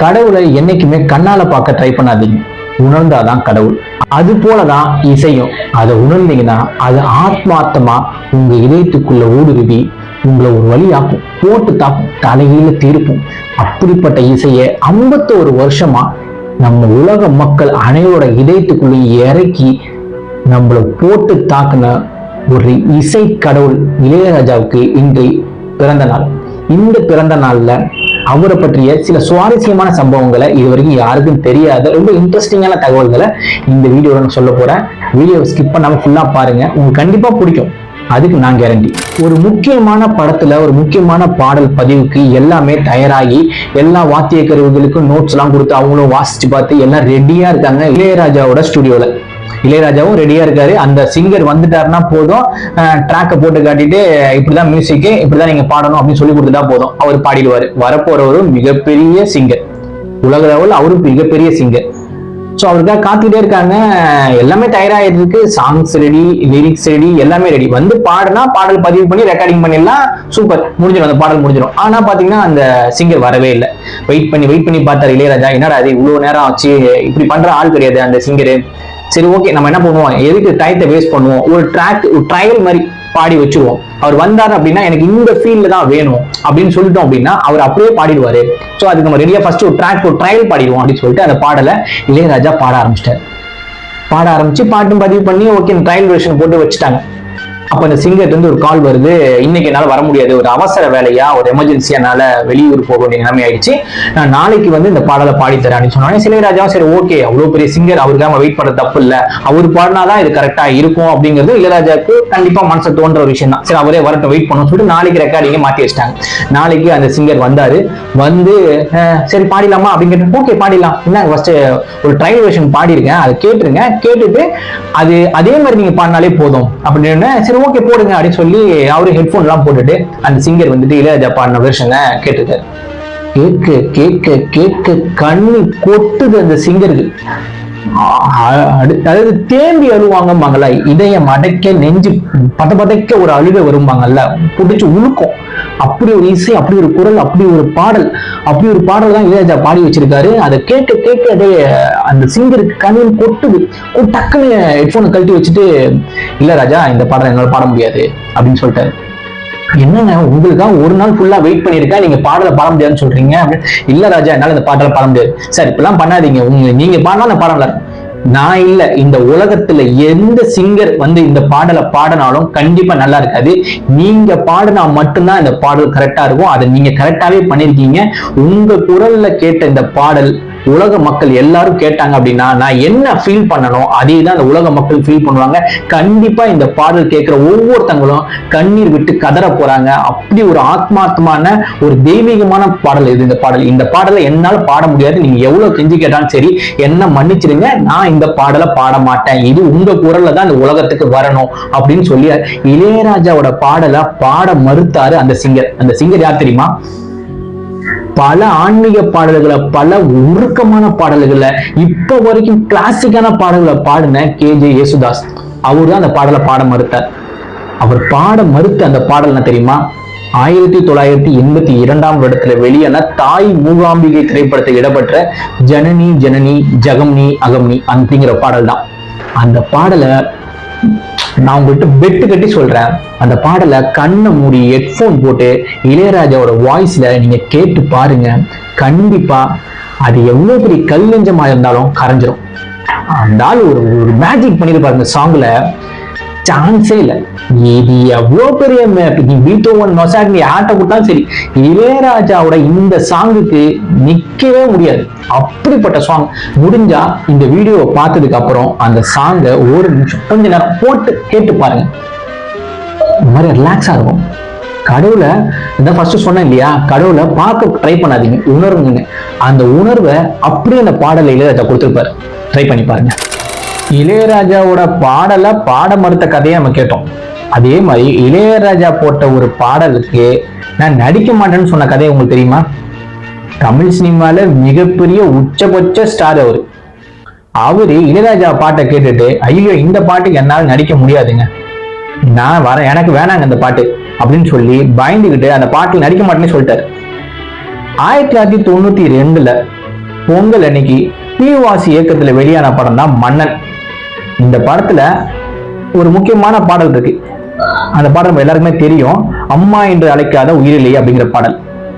கடவுளை என்னைக்குமே கண்ணால பார்க்க ட்ரை பண்ணாதீங்க, உணர்ந்தாதான் கடவுள். அது போலதான் இசையும். அதை உணர்ந்தீங்கன்னா அது ஆத்மார்த்தமா உங்க இதயத்துக்குள்ள ஊடுருவி உங்களை ஒரு வழியாக்கும், போட்டு தாக்கும், தலையில தீர்ப்பும். அப்படிப்பட்ட இசையை 51 வருஷமா நம்ம உலக மக்கள் அனைவரோட இதயத்துக்குள்ள இறக்கி நம்மளை போட்டு தாக்குன ஒரு இசை கடவுள் இளையராஜாவுக்கு இன்று பிறந்த நாள். இந்த பிறந்த நாள்ல அவரை பற்றிய சில சுவாரஸ்யமான சம்பவங்களை இதுவரைக்கும் யாருக்கும் தெரியாத ரொம்ப இன்ட்ரெஸ்டிங்கான தகவல்களை இந்த வீடியோல நான் சொல்ல போறேன். வீடியோவை ஸ்கிப் பண்ணாம ஃபுல்லா பாருங்க, உங்களுக்கு கண்டிப்பா பிடிக்கும், அதுக்கு நான் கேரண்டி. ஒரு முக்கியமான படத்துல ஒரு முக்கியமான பாடல் பதிவுக்கு எல்லாமே தயாராகி எல்லா வாத்திய கருவிகளுக்கும் நோட்ஸ் எல்லாம் கொடுத்து அவங்களும் வாசிச்சு பார்த்து எல்லாம் ரெடியா இருக்காங்க இளையராஜாவோட ஸ்டுடியோல. இளையராஜாவும் ரெடியா இருக்காரு. அந்த சிங்கர் வந்துட்டாருன்னா போதும், ட்ராக்கை போட்டு காட்டிட்டு இப்படிதான் மியூசிக்கு, இப்படிதான் நீங்க பாடணும் அப்படின்னு சொல்லி கொடுத்துட்டா போதும், அவர் பாடிடுவாரு. வரப்போறவரும் மிகப்பெரிய சிங்கர், உலக லெவல் அவரும் மிகப்பெரிய சிங்கர். ஸோ அவருக்காக காத்துக்கிட்டே இருக்காங்க. எல்லாமே தயாராகிட்டு இருக்கு, சாங்ஸ் ரெடி, லிரிக்ஸ் ரெடி, எல்லாமே ரெடி. வந்து பாடுனா பாடல் பதிவு பண்ணி ரெக்கார்டிங் பண்ணிடலாம், சூப்பர், முடிஞ்சிடும், அந்த பாடல் முடிஞ்சிடும். ஆனா பாத்தீங்கன்னா அந்த சிங்கர் வரவே இல்லை. வெயிட் பண்ணி பார்த்தாரு இளையராஜா. என்னடா அது இவ்வளவு நேரம் ஆச்சு, இப்படி பண்ற ஆள் கிடையாது அந்த சிங்கரு. சரி ஓகே, நம்ம என்ன பண்ணுவோம், எதுக்கு டயத்தை வேஸ்ட் பண்ணுவோம், ஒரு ட்ரையல் மாதிரி பாடி வச்சிருவோம். அவர் வந்தாரு அப்படின்னா எனக்கு இந்த ஃபீல்ட்ல தான் வேணும் அப்படின்னு சொல்லிட்டோம் அப்படின்னா அவர் அப்படியே பாடிடுவாரு. ஸோ அதுக்கு நம்ம ரெடியா ஃபர்ஸ்ட் ஒரு ட்ரையல் பாடிடுவோம் அப்படின்னு சொல்லிட்டு அந்த பாடலை இளையராஜா பாட ஆரம்பிச்சு பாட்டும் பதிவு பண்ணி ஓகே ட்ரையல் வெர்ஷன் போட்டு வச்சுட்டாங்க. அப்ப அந்த சிங்கர்ல இருந்து ஒரு கால் வருது, இன்னைக்கு என்னால வர முடியாது, ஒரு அவசர வேலையா, ஒரு எமர்ஜென்சியா என்னால வெளியூர் போக வேண்டிய நிலைமை ஆயிடுச்சு, நான் நாளைக்கு வந்து இந்த பாடலை பாடித்தரேன் அப்படின்னு சொன்னாங்க. இளையராஜாவும் சரி ஓகே, அவ்வளவு பெரிய சிங்கர், அவருக்காக வெயிட் பண்றது தப்பு இல்ல, அவர் பாடினாதான் இது கரெக்டா இருக்கும் அப்படிங்கிறது இளையராஜாவுக்கு கண்டிப்பா மனசு தோன்ற ஒரு விஷயம் தான். சரி அவரே வரட்டும், வெயிட் பண்ணணும் சொல்லிட்டு நாளைக்கு ரெக்கார்டிங்க மாத்தி வச்சிட்டாங்க. நாளைக்கு அந்த சிங்கர் வந்தாரு. வந்து சரி பாடிடலாமா அப்படின்னு கேட்டு ஓகே பாடிடலாம், என்ன ஃபர்ஸ்ட் ஒரு ட்ரையல் வெர்ஷன் பாடிருக்கேன், அதை கேட்டுருங்க, கேட்டுட்டு அது அதே மாதிரி நீங்க பாடினாலே போதும் அப்படின்னு. சரி ஓகே போடுங்க அப்படின்னு சொல்லி அவரு ஹெட்போன் எல்லாம் போட்டுட்டு அந்த சிங்கர் வந்துட்டு இளையராஜா பாடின வெர்ஷனை கேட்டுட்டாரு. கேட்க கேட்க கேட்க கண்ணு கொட்டுது அந்த சிங்கருக்கு. அதாவது தேம்பி அழுவாங்கம்பாங்கல்ல, இதயம் அடைக்க நெஞ்சு பதைக்க ஒரு அழுகை வரும்பாங்கல்ல, புடிச்சு உழுக்கும். அப்படி ஒரு இசை, அப்படி ஒரு குரல், அப்படி ஒரு பாடல் தான் இளையராஜா பாடி வச்சிருக்காரு. அதை கேட்க கேட்க அப்படியே அந்த சிங்கருக்கு கண்ணில் கொட்டுது. டக்குன்னு ஹெட்போனை கழட்டி வச்சுட்டு இளையராஜா இந்த பாடலை என்னால பாட முடியாது அப்படின்னு சொல்லிட்டாரு. என்னங்க உங்களுக்காக ஒரு நாள் ஃபுல்லா வெயிட் பண்ணிருக்கேன், நீங்க பாடலை பாட முடியாதுன்னு சொல்றீங்க அப்படின்னு. இல்ல ராஜா, என்னால இந்த பாடலை பாட முடியாது. சார் இப்பெல்லாம் பண்ணாதீங்க, நீங்க பாடினா அந்த பாடம் நல்லா இருக்கும். நான் இல்ல, இந்த உலகத்துல எந்த சிங்கர் வந்து இந்த பாடலை பாடினாலும் கண்டிப்பா நல்லா இருக்காது. நீங்க பாடினா மட்டும்தான் இந்த பாடல் கரெக்டா இருக்கும். அதை நீங்க கரெக்டாவே பண்ணிருக்கீங்க. உங்க குரல்ல கேட்ட இந்த பாடல் உலக மக்கள் எல்லாரும் கேட்டாங்க அப்படின்னா நான் என்ன ஃபீல் பண்ணணும் அதே தான் அந்த உலக மக்கள் ஃபீல் பண்ணுவாங்க. கண்டிப்பா இந்த பாடல் கேட்கிற ஒவ்வொருத்தங்களும் கண்ணீர் விட்டு கதற போறாங்க. அப்படி ஒரு ஆத்மார்த்தமான ஒரு தெய்வீகமான பாடல் இது. இந்த பாடலை என்னால பாட முடியாது, நீங்க எவ்வளவு கெஞ்சி கேட்டாலும் சரி என்ன மன்னிச்சிருங்க, நான் இந்த பாடலை பாட மாட்டேன், இது உங்க குரல்ல தான் இந்த உலகத்துக்கு வரணும் அப்படின்னு சொல்லி இளையராஜாவோட பாடலை பாட மறுத்தாரு அந்த சிங்கர் யார் தெரியுமா? பல ஆன்மீக பாடல்களை, பல உருக்கமான பாடல்களை, இப்ப வரைக்கும் கிளாசிக்கான பாடல்களை பாடின KJ யேசுதாஸ். அவரு தான் அந்த பாடலை பாட மறுத்தார். அவர் பாட மறுத்த அந்த பாடல் என்ன தெரியுமா? 1982 வருடத்துல வெளியான தாய் மூகாம்பிகை திரைப்படத்தில் இடம்பெற்ற ஜனனி ஜனனி ஜகம்னி அகம்னி அப்படிங்கிற பாடல் தான். அந்த பாடலை நான் உங்கள்கிட்ட பெட்டு கட்டி சொல்றேன், அந்த பாடலை கண்ணை மூடி ஹெட்போன் போட்டு இளையராஜாவோட வாய்ஸ்ல நீங்க கேட்டு பாருங்க. கண்டிப்பா அது எவ்வளவு பெரிய கல் நெஞ்சமா இருந்தாலும் கரைஞ்சிரும். அந்த ஆள் ஒரு மேஜிக் பண்ணிருப்பாரு அந்த சாங்ல, சான்ஸே இல்லை. இது எவ்வளவு பெரிய பீத்தோவன் மொசாட் நீ ஆட்ட கொடுத்தாலும் சரி, இளையராஜாவோட இந்த சாங்குக்கு நிக்கவே முடியாது. அப்படிப்பட்ட சாங். முடிஞ்சா இந்த வீடியோவை பார்த்ததுக்கு அப்புறம் அந்த சாங்கை ஒரு நிமிஷம் கொஞ்ச நேரம் போட்டு கேட்டு பாருங்க, இந்த மாதிரி ரிலாக்ஸா இருக்கும். கடவுளை இந்த ஃபர்ஸ்ட் சொன்னேன் இல்லையா, கடவுளை பார்க்க ட்ரை பண்ணாதீங்க, உணர்வுங்க. அந்த உணர்வை அப்படியே அந்த பாடலை இளையராஜா கொடுத்துருப்பாரு, ட்ரை பண்ணி பாருங்க. இளையராஜாவோட பாடலை பாட மறுத்த கதையை நம்ம கேட்டோம். அதே மாதிரி இளையராஜா போட்ட ஒரு பாடலுக்கு நான் நடிக்க மாட்டேன்னு சொன்ன கதையை உங்களுக்கு தெரியுமா? தமிழ் சினிமால மிகப்பெரிய உச்சபட்ச ஸ்டார் அவரு இளையராஜா பாட்டை கேட்டுட்டு ஐயோ இந்த பாட்டுக்கு என்னால நடிக்க முடியாதுங்க, நான் வரேன், எனக்கு வேணாங்க அந்த பாட்டு அப்படின்னு சொல்லி பயந்துகிட்டு அந்த பாட்டில் நடிக்க மாட்டேன்னு சொல்லிட்டாரு. 1992 பொங்கல் அன்னைக்கு பிவாசி இயக்கத்துல வெளியான படம் தான் மன்னன். இந்த படத்துல ஒரு முக்கியமான பாடல் இருக்கு. அந்த பாடல் நம்ம எல்லாருக்குமே தெரியும், அம்மா என்று அழைக்காத உயிரில்லை அப்படிங்கிற பாடல்.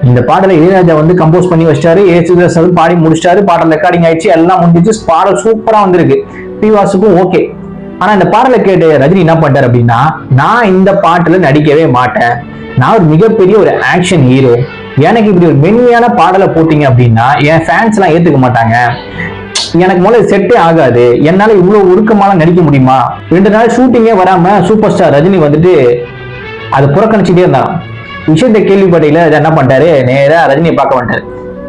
இந்த பாடலை இளையராஜா வந்து கம்போஸ் பண்ணி வச்சிட்டாரு, ஏசுதாஸ் பாடி முடிச்சிட்டாரு, பாடல் ரெக்கார்டிங் ஆயிடுச்சு, எல்லாம் முடிஞ்சிச்சு, பாடல் சூப்பரா வந்திருக்கு, பிவாசுக்கும் ஓகே. ஆனா இந்த பாடலை கேட்டு ரஜினி என்ன பண்ணிட்டாரு அப்படின்னா, நான் இந்த பாட்டுல நடிக்கவே மாட்டேன், நான் ஒரு மிகப்பெரிய ஒரு ஆக்ஷன் ஹீரோ, எனக்கு இப்படி ஒரு மென்மையான பாடலை போட்டீங்க அப்படின்னா என் ஃபேன்ஸ் எல்லாம் ஏத்துக்க மாட்டாங்க, எனக்கு முதல்ல செட்டே ஆகாது, என்னால இவ்வளவு உருக்கமால நடிக்க முடியுமா, 2 நாள் ஷூட்டிங்கே வராம சூப்பர் ஸ்டார் ரஜினி வந்துட்டு அதை புறக்கணிச்சுட்டே இருந்தாராம். விஷயத்தை கேள்விப்படையில என்ன பண்ணிட்டாரு, நேரா ரஜினியை பார்க்க வந்துட்டாரு.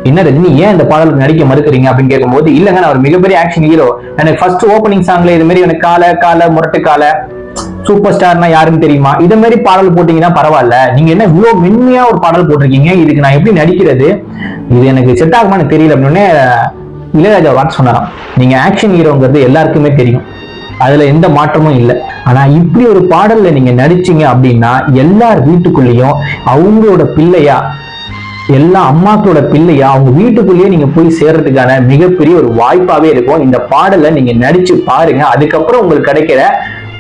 என்ன ரஜினி, ஏன் இந்த பாடலுக்கு நடிக்க மறுக்கிறீங்க அப்படின்னு கேட்கும்போது, இல்லங்க நான் ஒரு மிகப்பெரிய ஆக்ஷன் ஹீரோ, எனக்கு ஃபர்ஸ்ட் ஓப்பனிங் சாங்ல இது மாதிரி எனக்கு கால முரட்டு கால சூப்பர் ஸ்டார்னா யாருன்னு தெரியுமா, இதை மாதிரி பாடல் போட்டீங்கன்னா பரவாயில்ல, நீங்க என்ன இவ்வளவு மென்மையா ஒரு பாடல் போட்டிருக்கீங்க, இதுக்கு நான் எப்படி நடிக்கிறது, இது எனக்கு செட் ஆகுமான்னு தெரியல அப்படின்னு இளையராஜா வார்த்தை சொன்னாராம். நீங்க ஆக்ஷன் ஹீரோங்கிறது எல்லாருக்குமே தெரியும், அதுல எந்த மாற்றமும் இல்லை. ஆனா இப்படி ஒரு பாடல்ல நீங்க நடிச்சீங்க அப்படின்னா எல்லார் வீட்டுக்குள்ளேயும் அவங்களோட பிள்ளையா, எல்லா அம்மாக்களோட பிள்ளையா அவங்க வீட்டுக்குள்ளேயே நீங்க போய் சேர்றதுக்கான மிகப்பெரிய ஒரு வாய்ப்பாவே இருக்கும். இந்த பாடலை நீங்க நடிச்சு பாருங்க, அதுக்கப்புறம் உங்களுக்கு கிடைக்கிற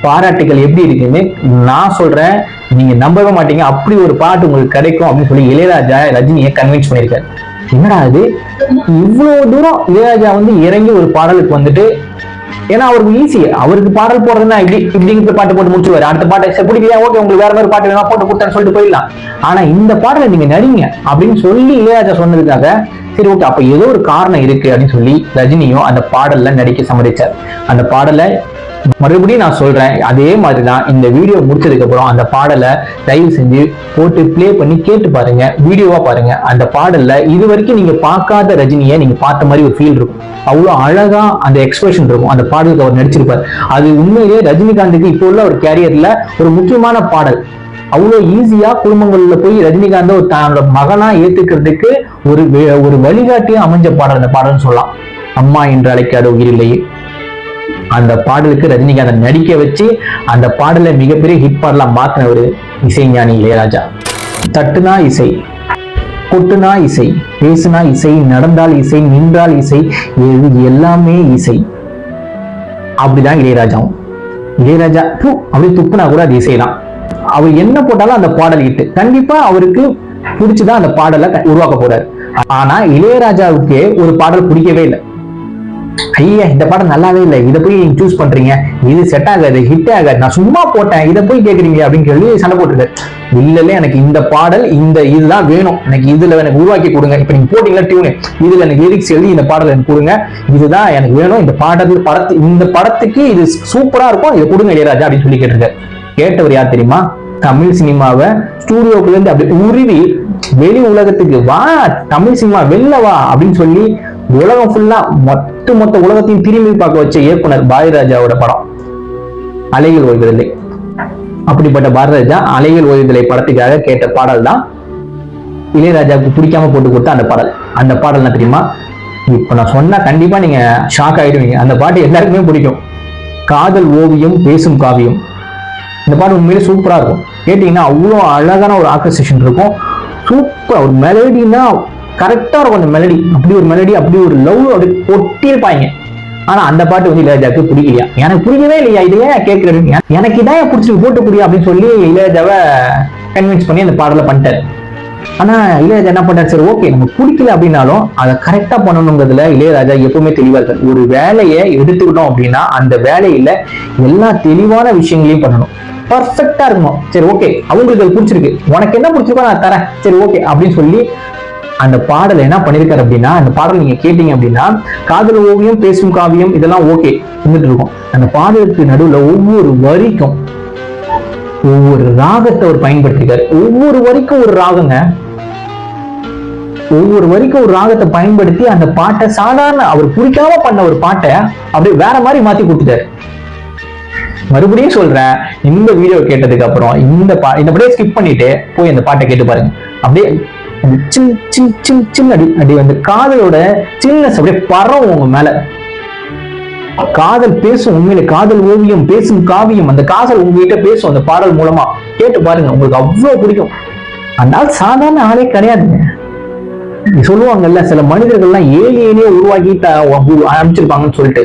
பாராட்டுகள் எப்படி இருக்குன்னு நான் சொல்றேன், நீங்க நம்பவே மாட்டீங்க, அப்படி ஒரு பாட்டு உங்களுக்கு கிடைக்கும் அப்படின்னு சொல்லி இளையராஜா ரஜினியை கன்வின்ஸ் பண்ணியிருக்காரு. என்னடா அது, இவ்வளவு தூரம் இளையராஜா வந்து இறங்கி ஒரு பாடலுக்கு வந்துட்டு, ஏன்னா அவருக்கு ஈஸி, அவருக்கு பாடல் போடுறதுன்னா இப்படிங்கிற பாட்டு போட்டு முடிச்சுவாரு, அடுத்த பாட்டை பிடிக்கலையா, ஓகே உங்களுக்கு வேற மாதிரி பாட்டு வேணா போட்டு கொடுத்தான்னு சொல்லிட்டு போயிடலாம். ஆனா இந்த பாடலை நீங்க நடிங்க அப்படின்னு சொல்லி இளையராஜா சொன்னதுக்காக சரி ஓகே, அப்ப ஏதோ ஒரு காரணம் இருக்கு அப்படின்னு சொல்லி ரஜினியும் அந்த பாடல்ல நடிக்க சம்மதிச்சார். அந்த பாடலை மறுபடியும் நான் சொல்றேன், அதே மாதிரிதான் இந்த வீடியோ முடிச்சதுக்கு அப்புறம் அந்த பாடலை தயவு செஞ்சு போட்டு பிளே பண்ணி கேட்டு பாருங்க, வீடியோவா பாருங்க. அந்த பாடல்ல இது வரைக்கும் நீங்க பார்க்காத ரஜினியை நீங்க பார்த்த மாதிரி ஒரு ஃபீல் இருக்கும், அவ்வளவு அழகா அந்த எக்ஸ்பிரஷன் இருக்கும் அந்த பாடலுக்கு அவர் நடிச்சிருப்பார். அது உண்மையிலேயே ரஜினிகாந்துக்கு இப்போ உள்ள ஒரு கேரியர்ல ஒரு முக்கியமான பாடல். அவ்வளவு ஈஸியா குடும்பங்கள்ல போய் ரஜினிகாந்த் ஒரு தன்னோட மகனா ஏத்துக்கிறதுக்கு ஒரு வழிகாட்டியா அமைஞ்ச பாடல் அந்த பாடல்னு சொல்லலாம். அம்மா என்று அழைக்காத உயிரில்லையே அந்த பாடலுக்கு ரஜினிகாந்த் நடிக்க வச்சு அந்த பாடலை மிகப்பெரிய ஹிட் பாடலா மாத்தின ஒரு இசைஞானி இளையராஜா. தட்டுனா இசை, கொட்டுனா இசை, பேசுனா இசை, நடந்தால் இசை, நின்றால் இசை, இது எல்லாமே இசை. அப்படிதான் இளையராஜாவும். இளையராஜா அப்படி துப்புனா கூட அது இசைதான். அவர் என்ன போட்டாலும் அந்த பாடல் ஹிட். கண்டிப்பா அவருக்கு பிடிச்சுதான் அந்த பாடலை உருவாக்க போறாரு. ஆனா இளையராஜாவுக்கு ஒரு பாடல் பிடிக்கவே இல்லை. ஐயா இந்த பாடம் நல்லாவே இல்லை, இதை போய் நீங்க சூஸ் பண்றீங்க, இது செட் ஆகாது, ஹிட் ஆகாது, நான் சும்மா போட்டேன், இதை போய் கேக்குறீங்க அப்படின்னு சொல்லி சண்டை போட்டுருக்காரு. இல்ல எனக்கு இந்த பாடல் இதுதான் வேணும், எனக்கு இதுல எனக்கு உருவாக்கி கொடுங்க, இப்ப நீங்க போட்டீங்களா டியூனு, இதுல எனக்கு லிரிக்ஸ் எழுதி இந்த பாடல் எனக்கு கொடுங்க, இதுதான் எனக்கு வேணும், இந்த பாடல் இந்த படத்துக்கு இது சூப்பரா இருக்கும், இதை கொடுங்க இளையராஜா அப்படின்னு சொல்லி கேட்டிருக்காரு. கேட்டவர் யார் தெரியுமா, தமிழ் சினிமாவை ஸ்டூடியோக்குள்ள இருந்து அப்படி உருவி வெளி உலகத்துக்கு வா, தமிழ் சினிமா வெளில வா அப்படின்னு சொல்லி உலகம் ஃபுல்லா மொத்த உலகத்தையும் திரும்பி பார்க்க வச்ச இயக்குனர் பாரதிராஜாவோட படம் அலைகள் ஓய்வதில்லை. அப்படிப்பட்ட பாரதிராஜா அலைகள் ஓய்வதில்லை படத்துக்காக கேட்ட பாடல் தான் இளையராஜாவுக்கு பிடிக்காம போட்டு கொடுத்த அந்த பாடல். அந்த பாடல் என்ன தெரியுமா, இப்ப நான் சொன்னா கண்டிப்பா நீங்க ஷாக் ஆயிடுவீங்க. அந்த பாட்டு எல்லாருக்குமே பிடிக்கும், காதல் ஓவியம் பேசும் காவியம். இந்த பாட்டு உண்மையிலே சூப்பரா இருக்கும், கேட்டீங்கன்னா அவ்வளோ அழகான ஒரு ஆர்கஸ்ட்ரேஷன் இருக்கும், சூப்பர் ஒரு மெலடினா கரெக்டா இருக்கும். அந்த மெலடி அப்படி ஒரு மெலடி, அப்படி ஒரு லவ் அப்படி ஒட்டியிருப்பாங்க. ஆனா அந்த பாட்டு வந்து இளையராஜாவுக்கு பிடிக்கலையா, எனக்கு பிடிக்கவே இல்லையா, இதையே கேட்கறீங்க, எனக்கு இதான் பிடிச்சிருக்கு போட்டு புரியா அப்படின்னு சொல்லி இளையராஜாவை கன்வின்ஸ் பண்ணி அந்த பாடலை பண்ணிட்டாரு. ஆனா இளையராஜா என்ன பண்ணாரு, சரி ஓகே நமக்கு பிடிக்கல அப்படின்னாலும் அதை கரெக்டா பண்ணணுங்கிறதுல இளையராஜா எப்பவுமே தெளிவா இருக்காரு. ஒரு வேலையை எடுத்துக்கிட்டோம் அப்படின்னா அந்த வேலையில எல்லா தெளிவான விஷயங்களையும் பண்ணணும், பர்ஃபெக்டா இருக்கணும். சரி ஓகே அவங்களுக்கு அது பிடிச்சிருக்கு, உனக்கு என்ன பிடிச்சிருக்கோ நான் தரேன், சரி ஓகே அப்படின்னு சொல்லி அந்த பாடல் என்ன பண்ணிருக்காரு அப்படின்னா, அந்த பாடல் நீங்க கேட்டீங்க அப்படின்னா காதல் ஓவியம் பேசும் காவியம் இதெல்லாம் ஓகே இருந்துட்டு இருக்கும். அந்த பாடலுக்கு நடுவுல ஒவ்வொரு வரிக்கும் ஒவ்வொரு ராகத்தை அவர் பயன்படுத்திருக்காரு. ஒவ்வொரு வரிக்கும் ஒரு ராகங்க, ஒவ்வொரு வரிக்கும் ஒரு ராகத்தை பயன்படுத்தி அந்த பாட்டை சாதாரண அவர் பிடிக்காம பண்ண ஒரு பாட்டை அப்படியே வேற மாதிரி மாத்தி கொடுத்துட்டாரு. மறுபடியும் சொல்றேன், இந்த வீடியோ கேட்டதுக்கு அப்புறம் இந்த அப்படியே ஸ்கிப் பண்ணிட்டு போய் அந்த பாட்டை கேட்டு பாருங்க. அப்படியே அடி வந்து காதலோட சில்னஸ் அப்படியே பரவும் உங்க மேல. காதல் பேசும், உண்மையில காதல் ஓவியம் பேசும் காவியம், அந்த காதல் உங்ககிட்ட பேசும் அந்த பாடல் மூலமா. கேட்டு பாருங்க, உங்களுக்கு அவ்வளவு பிடிக்கும். அதனால சாதாரண ஆளே கிடையாதுங்க. சொல்லுவாங்கல்ல சில மனிதர்கள்லாம் ஏலியனே உருவாக்கிட்டு அனுப்பிச்சிருப்பாங்கன்னு சொல்லிட்டு,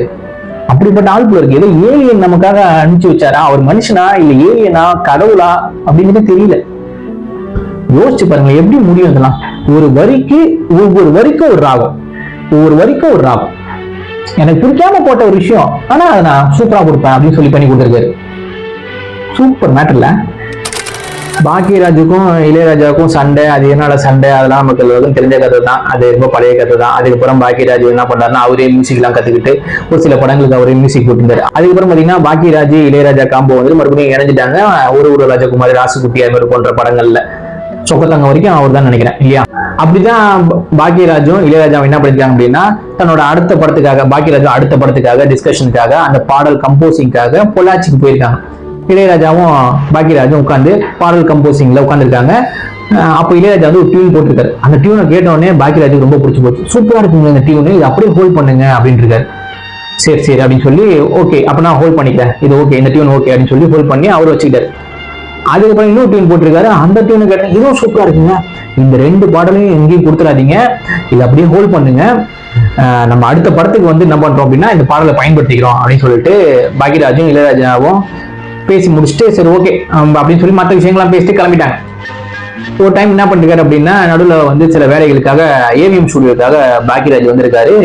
அப்படிப்பட்ட ஆள் போல இருக்கு. ஏதோ ஏலியன் நமக்காக அனுப்பிச்சு வச்சாரா, அவர் மனுஷனா இல்ல ஏலியனா கடவுளா அப்படிங்கிறது தெரியல. யோசிச்சு பாருங்க எப்படி முடியும் இதெல்லாம். ஒவ்வொரு வரிக்கும் ஒரு ராகம், ஒவ்வொரு வரிக்கும் ஒரு ராகம். எனக்கு பிடிக்காம போட்ட ஒரு விஷயம், ஆனா அதை நான் சூப்பரா கொடுப்பேன் அப்படின்னு சொல்லி பண்ணி கொடுத்துருக்காரு. சூப்பர் மேட்டர்ல. பாக்கியராஜுக்கும் இளையராஜாவுக்கும் சண்டை, அது என்னோட சண்டை, அதெல்லாம் நமக்கு எல்லாருக்கும் தெரிஞ்ச கதை தான். அது ரொம்ப பழைய கதை தான். அதுக்கப்புறம் பாக்கியராஜ் என்ன பண்ணாருன்னா அவரே மியூசிக் எல்லாம் கத்துக்கிட்டு ஒரு சில படங்களுக்கு அவரே மியூசிக் போட்டிருந்தாரு. அதுக்கப்புறம் பாத்தீங்கன்னா பாக்கியராஜ் இளையராஜா காம்போ வந்து மறுபடியும் இணைஞ்சிட்டாங்க. ஒரு ராஜகுமாரி, ராசுகுட்டி அது மாதிரி போன்ற படங்கள்ல சொக்கத்தங்க வரைக்கும் அவர் தான் நினைக்கிறேன் இல்லையா. அப்படிதான் பாக்கியராஜும் இளையராஜாவும் என்ன பண்ணிருக்காங்க அப்படின்னா, தன்னோட அடுத்த படத்துக்காக, பாக்கியராஜும் அடுத்த படத்துக்காக டிஸ்கஷனுக்காக அந்த பாடல் கம்போசிங்காக பொள்ளாச்சிக்கு போயிருக்காங்க. இளையராஜாவும் பாக்கியராஜும் உட்காந்து பாடல் கம்போசிங்ல உட்காந்துருக்காங்க. அப்போ இளையராஜா வந்து ஒரு டியூன் போட்டிருக்காரு. அந்த டியூனை கேட்டோடனே பாக்கியராஜுக்கு ரொம்ப பிடிச்சி போச்சு. சூப்பரா இருக்குங்க இந்த டியூனு, இது அப்படியே ஹோல்ட் பண்ணுங்க அப்படின்னு இருக்காரு. சரி அப்படின்னு சொல்லி ஓகே அப்ப நான் ஹோல்ட் பண்ணிக்கிறேன், இது ஓகே, இந்த டியூன் ஓகே அப்படின்னு சொல்லி ஹோல்ட் பண்ணி அவர் வச்சுக்கிட்டாரு. அதுக்கப்புறம் இன்னொரு டியூன் போட்டிருக்காரு. அந்த டியூனை கேட்டேன், இதுவும் சூப்பரா இருக்குங்க, இந்த 2 பாடலையும் எங்கேயும் கொடுத்துடாதீங்க, இது அப்படியே ஹோல்ட் பண்ணுங்க, நம்ம அடுத்த படத்துக்கு வந்து என்ன பண்றோம் அப்படின்னா இந்த பாடலை பயன்படுத்திக்கிறோம் அப்படின்னு சொல்லிட்டு பாக்கியராஜும் இளையராஜாவும் பேசி முடிச்சுட்டு சரி ஓகே அப்படின்னு சொல்லி மற்ற விஷயங்கள்லாம் பேசிட்டு கிளம்பிட்டாங்க. ஒரு டைம் என்ன பண்ணிருக்காரு அப்படின்னா, நடுவில் வந்து சில வேலைகளுக்காக ஏவிஎம் ஸ்டுடியோக்காக பாக்கியராஜ் வந்திருக்காரு.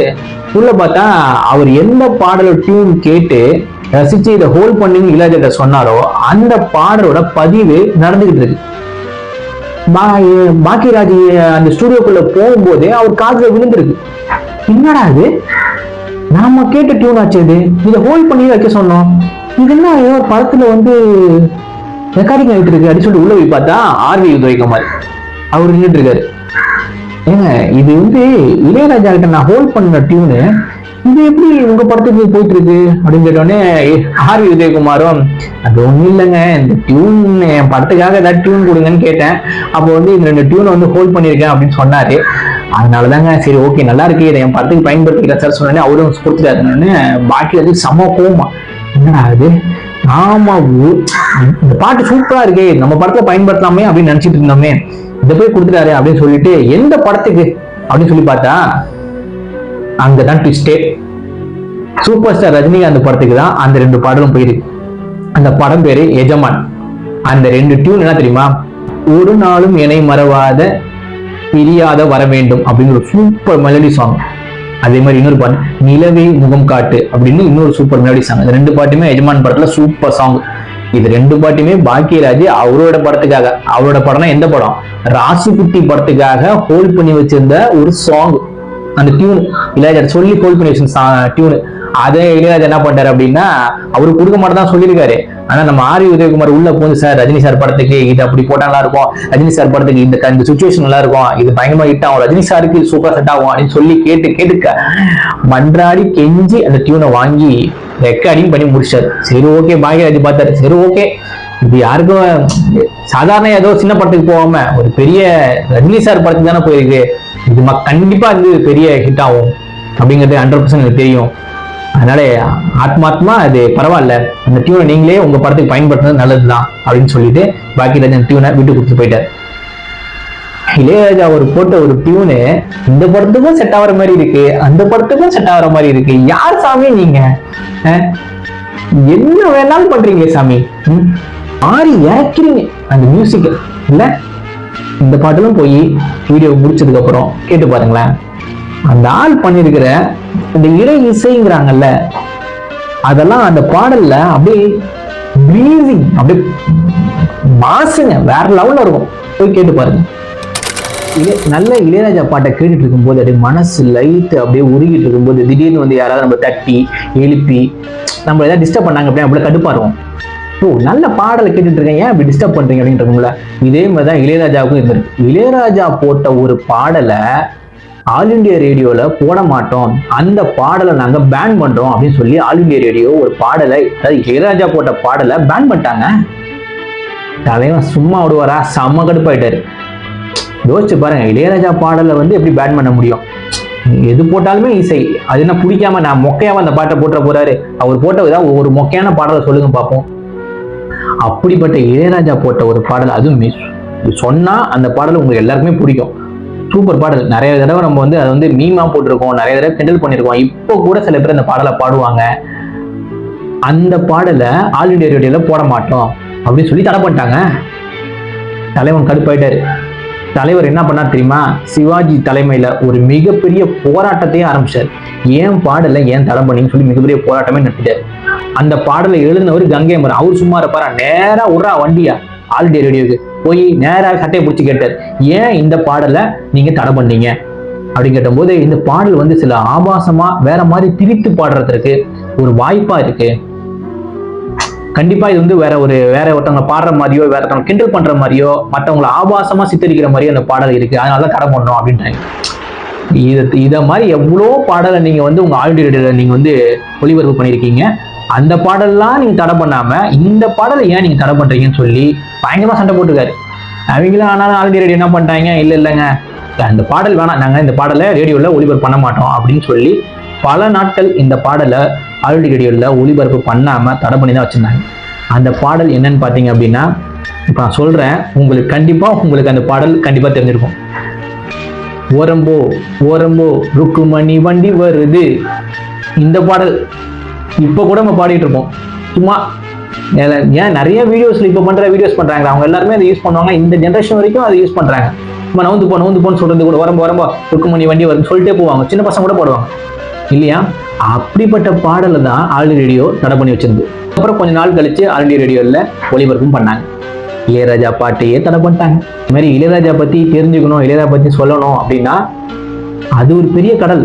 உள்ள பார்த்தா அவர் எந்த பாடலோட டியூன் கேட்டு ரசிச்சு இதை ஹோல்ட் பண்ணி இளையராஜா சொன்னாரோ அந்த பாடலோட பதிவு நடந்துகிட்டு இருக்கு. பாக்கியராஜ் அந்த ஸ்டுடியோக்குள்ள போகும்போதே அவர் காதுல விழுந்திருக்கு. என்னடா இது, நாம கேட்ட டியூன் ஆச்சு, இதை ஹோல்ட் பண்ணி வைக்க சொன்னோம், இதெல்லாம் ஏதோ ஒரு படத்துல வந்து ரெக்கார்டிங் ஆகிட்டு இருக்கு அப்படின்னு சொல்லிட்டு உள்ள போய் பார்த்தா ஆர்வி உதயகுமார் அவர் நின்றுட்டு இருக்காரு. ஏங்க இது வந்து இளையராஜா கிட்ட நான் ஹோல்ட் பண்ண டியூனு, இது எப்படி உங்க படத்துக்கு போயிட்டு இருக்கு அப்படின்னு கேட்டோடனே ஆர்வி உதயகுமாரும் அது ஒண்ணும் இல்லைங்க, இந்த டியூன் என் படத்துக்காக ஏதாவது டியூன் கொடுங்கன்னு கேட்டேன், அப்போ வந்து இந்த 2 டியூனை வந்து ஹோல்ட் பண்ணியிருக்கேன் அப்படின்னு சொன்னாரு, அதனாலதாங்க சரி ஓகே நல்லா இருக்கு, இதை என் படத்துக்கு பயன்படுத்திக்கிறேன் சார் சொன்னோடனே அவரும் கொடுத்துட்டாருன்னு பாக்கி அது சம கோமா. என்னடா அது, ஆமா இந்த பாட்டு சூப்பரா இருக்கே, நம்ம படத்துல பயன்படுத்தலாமே அப்படின்னு நினைச்சிட்டு இருந்தோமே, இதை போய் கொடுத்துட்டாரு அப்படின்னு சொல்லிட்டு எந்த படத்துக்கு அப்படின்னு சொல்லி பார்த்தா அங்கதான் ட்விஸ்டே. சூப்பர் ஸ்டார் ரஜினிகாந்த் படத்துக்கு தான் அந்த 2 பாடலும் போயிருக்கு. அந்த படம் பேரு எஜமான். அந்த 2 டியூன் என்ன தெரியுமா, ஒரு நாளும் என்னை மறவாத பிரியாத வர வேண்டும் அப்படின்னு ஒரு சூப்பர் மெலடி சாங். அதே மாதிரி இன்னொரு பாட்டு நிலவே முகம் காட்டு அப்படின்னு இன்னொரு சூப்பர் மெலடி சாங். இந்த 2 பாட்டுமே எஜமான் படத்துல சூப்பர் சாங். இது 2 பாட்டுமே பாக்கியராஜ் அவரோட படத்துக்காக, அவரோட படம்னா எந்த படம், ராசுகுட்டி படத்துக்காக ஹோல்ட் பண்ணி வச்சிருந்த ஒரு சாங். அந்த டியூன் இளையராஜா சொல்லி ஹோல்ட் பண்ணி வச்சிருந்த டியூன். அதை இளையராஜா என்ன பண்ணிட்டாரு அப்படின்னா அவரு கொடுக்க மாட்டேதான் சொல்லியிருக்காரு. ஆனா நம்ம ஆர்வி உதயகுமார் உள்ள போந்து சார் ரஜினி சார் படத்துக்கு இது அப்படி போட்டா நல்லா இருக்கும், ரஜினி சார் படத்துக்கு இந்த சுச்சுவேஷன் நல்லா இருக்கும், இது பயங்கரமா ஹிட் ஆகும், ரஜினி சாருக்கு இது சூப்பரா செட் ஆகும் அப்படின்னு சொல்லி கேட்டு மன்றாடி கெஞ்சி அந்த டியூனை வாங்கி ரெக்கார்டிங் பண்ணி முடிச்சாரு. சரி ஓகே பாக்கியராஜ் பார்த்தாரு, சரி ஓகே இது யாருக்கும் சாதாரண ஏதோ சின்ன படத்துக்கு போகாம ஒரு பெரிய ரஜினி சார் படத்துக்கு தானே போயிருக்கு, இது கண்டிப்பா வந்து பெரிய ஹிட் ஆகும் அப்படிங்கிறது 100% எனக்கு தெரியும், அதனால ஆத்மாத்மா அது பரவாயில்ல, அந்த டியூனை நீங்களே உங்க படத்துக்கு பயன்படுத்துறது நல்லதுதான் அப்படின்னு சொல்லிட்டு பாக்கியராஜ் அந்த டியூனை விட்டு கொடுத்து போயிட்டார். இளையராஜா ஒரு போட்ட ஒரு டியூனு இந்த படத்துக்கும் செட் ஆகிற மாதிரி இருக்கு, அந்த படத்துக்கும் செட் ஆகிற மாதிரி இருக்கு. யார் சாமி நீங்க, என்ன வேணாலும் பண்றீங்க சாமி, மாறி இறக்கிறீங்க அந்த மியூசிக் இல்ல. இந்த பாட்டெல்லாம் போய் வீடியோ முடிச்சதுக்கு அப்புறம் கேட்டு பாருங்களேன், அந்த ஆள் பண்ணிருக்கிற இந்த இறை இசைங்கிறாங்கல்ல அதெல்லாம் அந்த பாடல்ல அப்படியே ப்ளீசிங், அப்படியே மாசுங்க, வேற லெவல்ல இருக்கும். போய் கேட்டு பாருங்க. நல்ல இளையராஜா பாட்டை கேட்டுட்டு இருக்கும்போது அப்படியே மனசு லைட் அப்படியே உருகிட்டு இருக்கும்போது திடீர்னு வந்து யாராவது நம்ம தட்டி எழுப்பி நம்ம ஏதாவது டிஸ்டர்ப் பண்ணாங்க அப்படியே அப்படியே கடுப்பா இருக்கும். ஓ நல்ல பாடலை கேட்டுட்டு இருக்கேன், ஏன் அப்படி டிஸ்டர்ப் பண்றீங்க அப்படின்றவங்கள இதே மாதிரிதான் இளையராஜாவுக்கும் இருந்திருக்கு. இளையராஜா போட்ட ஒரு பாடலை ஆல் இண்டியா ரேடியோல போட மாட்டோம், அந்த பாடலை நாங்க பேன் பண்றோம் அப்படின்னு சொல்லி ஆல் இண்டியா ரேடியோ ஒரு பாடலை, அதாவது இளையராஜா போட்ட பாடலை பேன் பண்ணிட்டாங்க. தலைவன் சும்மா விடுவாரா, செம்ம கடுப்பாயிட்டாரு. யோசிச்சு பாருங்க, இளையராஜா பாடலை வந்து எப்படி பேன் பண்ண முடியும், எது போட்டாலுமே இசை, அது என்ன பிடிக்காம நான் மொக்கையாம அந்த பாட்டை போட்டுற போறாரு, அவர் போட்ட ஏதாவது ஒரு மொக்கையான பாடலை சொல்லுங்க பார்ப்போம். அப்படிப்பட்ட இளையராஜா போட்ட ஒரு பாடல், அதுவும் சொன்னா அந்த பாடல் உங்களுக்கு எல்லாருக்குமே பிடிக்கும், சூப்பர் பாடல். நிறைய தடவை நம்ம வந்து அதை வந்து மீமா போட்டிருக்கோம், நிறைய தடவை கிண்டல் பண்ணியிருக்கோம். இப்போ கூட சில பேர் அந்த பாடலை பாடுவாங்க. அந்த பாடலை ஆல் இண்டியா ரேடியோல போட மாட்டோம் அப்படின்னு சொல்லி தடை பண்ணிட்டாங்க. தலைவன் கடுப்பாயிட்டாரு. தலைவர் என்ன பண்ணார் தெரியுமா? சிவாஜி தலைமையில ஒரு மிகப்பெரிய போராட்டத்தையே ஆரம்பிச்சார். ஏன் பாடலை ஏன் தடை பண்ணின்னு சொல்லி மிகப்பெரிய போராட்டமே நடத்திட்டார். அந்த பாடலை எழுதினவர் கங்கை அமரன். அவர் சும்மா இருப்பாரா? நேரா விட்றா வண்டியா ஆல் இண்டியா ரேடியோக்கு போய் நேராக சட்டையை பிடிச்சி கேட்டார், ஏன் இந்த பாடலை நீங்க தடை பண்ணீங்க அப்படின்னு கேட்டபோது, இந்த பாடல் வந்து சில ஆபாசமா வேற மாதிரி திரித்து பாடுறதுக்கு ஒரு வாய்ப்பா இருக்கு. கண்டிப்பா இது வந்து வேற ஒருத்தவங்க பாடுற மாதிரியோ, வேற ஒருத்தவங்க கிண்டல் பண்ற மாதிரியோ, மற்றவங்களை ஆபாசமா சித்தரிக்கிற மாதிரியோ அந்த பாடல் இருக்கு, அதனாலதான் தடை பண்ணோம் அப்படின்ட்டாங்க. இத மாதிரி எவ்வளோ பாடலை நீங்க வந்து உங்க ஆல் இண்டியா ரேடியோல நீங்க வந்து ஒளிபரப்பு பண்ணியிருக்கீங்க. அந்த பாடல்லாம் நீங்க தடை பண்ணாம இந்த பாடலை ஏன் நீங்க தடை பண்றீங்கன்னு சொல்லி பயங்கரமா சண்டை போட்டுருக்காரு. அவங்களும் ஆனாலும் ஆல் இண்டியா ரேடியோ என்ன பண்ணிட்டாங்க, இல்லைங்க அந்த பாடல் வேணாம், நாங்க இந்த பாடலை ரேடியோல ஒளிபரப்பு பண்ண மாட்டோம் அப்படின்னு சொல்லி பல நாட்கள் இந்த பாடலை ஆல் இண்டியா ரேடியோல ஒளிபரப்பு பண்ணாம தடை பண்ணி தான் வச்சிருந்தாங்க. அந்த பாடல் என்னன்னு பாத்தீங்க அப்படின்னா, இப்ப நான் சொல்றேன், உங்களுக்கு அந்த பாடல் கண்டிப்பா தெரிஞ்சிருக்கும். ஓரம்போ ஓரம்போ ருக்குமணி வண்டி வருது. இந்த பாடல் இப்ப கூட நம்ம பாடிட்டு இருப்போம். சும்மா ஏன் நிறைய வீடியோஸ்ல இப்ப பண்ற வீடியோஸ் பண்றாங்க, அவங்க எல்லாருமே அதை யூஸ் பண்ணுவாங்க. இந்த ஜென்ரேஷன் வரைக்கும் அதை யூஸ் பண்றாங்க. சும்மா நவுந்து போன்னு சொல்றது கூட வரம்போ ருக்குமணி வண்டி வருதுன்னு சொல்லிட்டே போவாங்க. சின்ன பசங்க கூட போடுவாங்க இல்லையா? அப்படிப்பட்ட பாடலை தான் ஆல் இண்டியா ரேடியோ தடை பண்ணி வச்சிருந்து. அப்புறம் கொஞ்ச நாள் கழிச்சு ஆல் இண்டியா ரேடியோல ஒளிபரப்பும் பண்ணாங்க. இளையராஜா பாட்டையே தடை பண்ணிட்டாங்க. இந்த மாதிரி இளையராஜா பத்தி தெரிஞ்சுக்கணும், இளையராஜா பத்தி சொல்லணும் அப்படின்னா அது ஒரு பெரிய கடல்.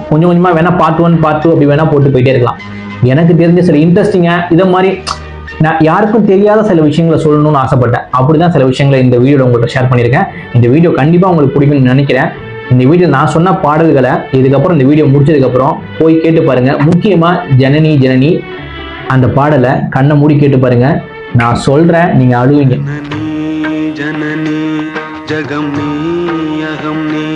கொஞ்சம் கொஞ்சமா வேணா பார்ட் 1 பார்ட் 2 அப்படி வேணா போட்டு போயிட்டே இருக்கலாம். எனக்கு தெரிஞ்ச சில இன்ட்ரெஸ்டிங்கா இதை மாதிரி நான் யாருக்கும் தெரியாத சில விஷயங்களை சொல்லணும்னு ஆசைப்பட்டேன். அப்படிதான் சில விஷயங்களை இந்த வீடியோல உங்கள்கிட்ட ஷேர் பண்ணியிருக்கேன். இந்த வீடியோ கண்டிப்பா உங்களுக்கு பிடிக்கும்னு நினைக்கிறேன். இந்த வீடியோ நான் சொன்ன பாடல்களை இதுக்கப்புறம் இந்த வீடியோ முடிச்சதுக்கு அப்புறம் போய் கேட்டு பாருங்க. முக்கியமா ஜனனி ஜனனி அந்த பாடலை கண்ணை மூடி கேட்டு பாருங்க. நான் சொல்றேன், நீங்க அழுவீங்க. ஜனனி ஜகம் நீ அகம் நீ